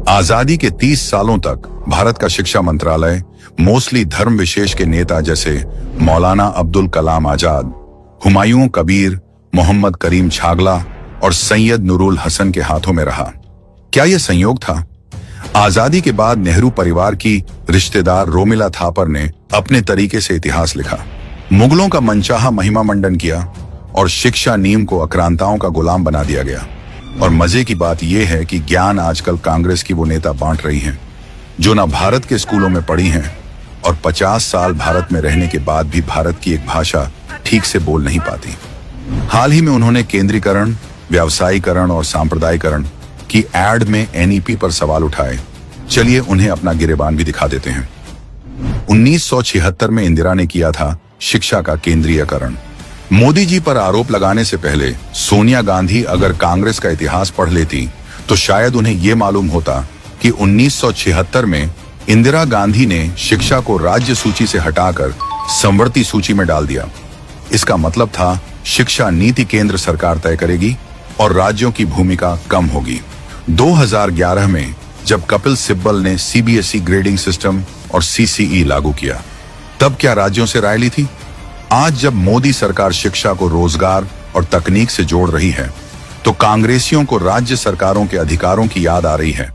आजादी के 30 सालों तक भारत का शिक्षा मंत्रालय मोस्टली धर्म विशेष के नेता जैसे मौलाना अब्दुल कलाम आजाद, हुमायूं कबीर, मोहम्मद करीम छागला और सैयद नूरुल हसन के हाथों में रहा। क्या यह संयोग था? आजादी के बाद नेहरू परिवार की रिश्तेदार रोमिला थापर ने अपने तरीके से इतिहास लिखा, मुगलों का मनचाहा महिमा मंडन किया और शिक्षा नीम को आक्रांताओं का गुलाम बना दिया गया। और मजे की बात यह है कि ज्ञान आजकल कांग्रेस की वो नेता बांट रही हैं जो ना भारत के स्कूलों में पढ़ी हैं और 50 साल भारत में रहने के बाद भी भारत की एक भाषा ठीक से बोल नहीं पाती। हाल ही में उन्होंने केंद्रीकरण, व्यावसायीकरण और सांप्रदायिकरण की एड में एनईपी पर सवाल उठाए। चलिए उन्हें अपना गिरेबान भी दिखा देते हैं। 1976 में इंदिरा ने किया था शिक्षा का केंद्रीयकरण। मोदी जी पर आरोप लगाने से पहले सोनिया गांधी अगर कांग्रेस का इतिहास पढ़ लेती तो शायद उन्हें यह मालूम होता कि 1976 में इंदिरा गांधी ने शिक्षा को राज्य सूची से हटाकर संवर्ती सूची में डाल दिया। इसका मतलब था शिक्षा नीति केंद्र सरकार तय करेगी और राज्यों की भूमिका कम होगी। 2011 में जब कपिल सिब्बल ने सीबीएसई ग्रेडिंग सिस्टम और सीसीई लागू किया, तब क्या राज्यों से राय ली थी? आज जब मोदी सरकार शिक्षा को रोजगार और तकनीक से जोड़ रही है, तो कांग्रेसियों को राज्य सरकारों के अधिकारों की याद आ रही है।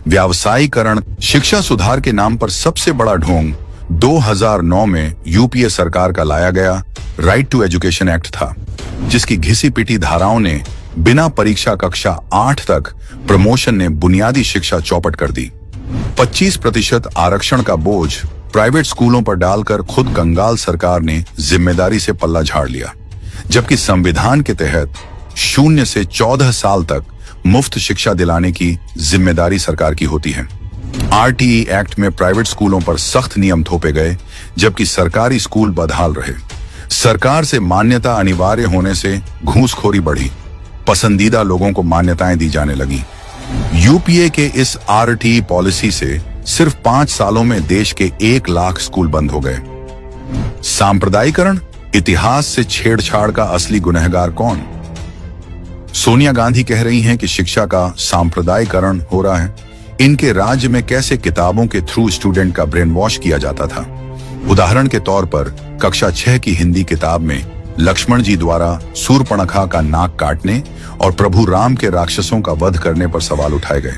व्यावसायीकरण शिक्षा सुधार के नाम पर सबसे बड़ा ढोंग 2009 में यूपीए सरकार का लाया गया राइट टू एजुकेशन एक्ट था, जिसकी घिसी पिटी धाराओं ने बिना परीक्षा कक्षा 8 तक प्रमोशन ने बुनियादी शिक्षा चौपट कर दी। 25% आरक्षण का बोझ प्राइवेट स्कूलों पर डालकर खुद कंगाल सरकार ने जिम्मेदारी से पल्ला झाड़ लिया, जबकि संविधान के तहत 0 से 14 साल तक मुफ्त शिक्षा दिलाने की जिम्मेदारी सरकार की होती है। आरटीई एक्ट में प्राइवेट स्कूलों पर सख्त नियम थोपे गए, जबकि सरकारी स्कूल बदहाल रहे। सरकार से मान्यता अनिवार्य होने से घूसखोरी बढ़ी, पसंदीदा लोगों को मान्यताएं दी जाने लगी। यूपीए के इस आरटीई पॉलिसी से सिर्फ 5 सालों में देश के 1 लाख स्कूल बंद हो गए। सांप्रदायिकरण इतिहास से छेड़छाड़ का असली गुनहगार कौन? सोनिया गांधी कह रही हैं कि शिक्षा का सांप्रदायिकरण हो रहा है। इनके राज्य में कैसे किताबों के थ्रू स्टूडेंट का ब्रेन वॉश किया जाता था। उदाहरण के तौर पर कक्षा 6 की हिंदी किताब में लक्ष्मण जी द्वारा सूर्पणखा का नाक काटने और प्रभु राम के राक्षसों का वध करने पर सवाल उठाए गए।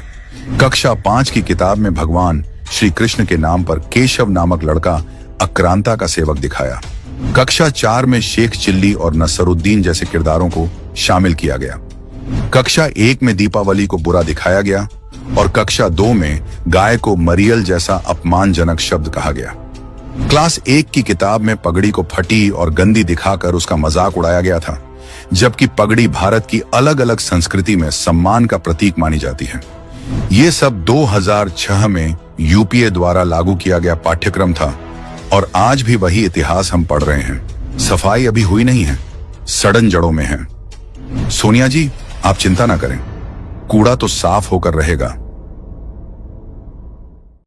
कक्षा 5 की किताब में भगवान श्री कृष्ण के नाम पर केशव नामक लड़का आक्रांता का सेवक दिखाया। कक्षा 4 में शेख चिल्ली और नसरुद्दीन जैसे किरदारों को शामिल किया गया। कक्षा 1 में दीपावली को बुरा दिखाया गया और कक्षा 2 में गाय को मरियल जैसा अपमानजनक शब्द कहा गया। क्लास 1 की किताब में पगड़ी को फटी और गंदी दिखाकर उसका मजाक उड़ाया गया था, जबकि पगड़ी भारत की अलग अलग संस्कृति में सम्मान का प्रतीक मानी जाती है। ये सब 2006 में यूपीए द्वारा लागू किया गया पाठ्यक्रम था और आज भी वही इतिहास हम पढ़ रहे हैं। सफाई अभी हुई नहीं है, सड़न जड़ों में है। सोनिया जी, आप चिंता ना करें, कूड़ा तो साफ होकर रहेगा।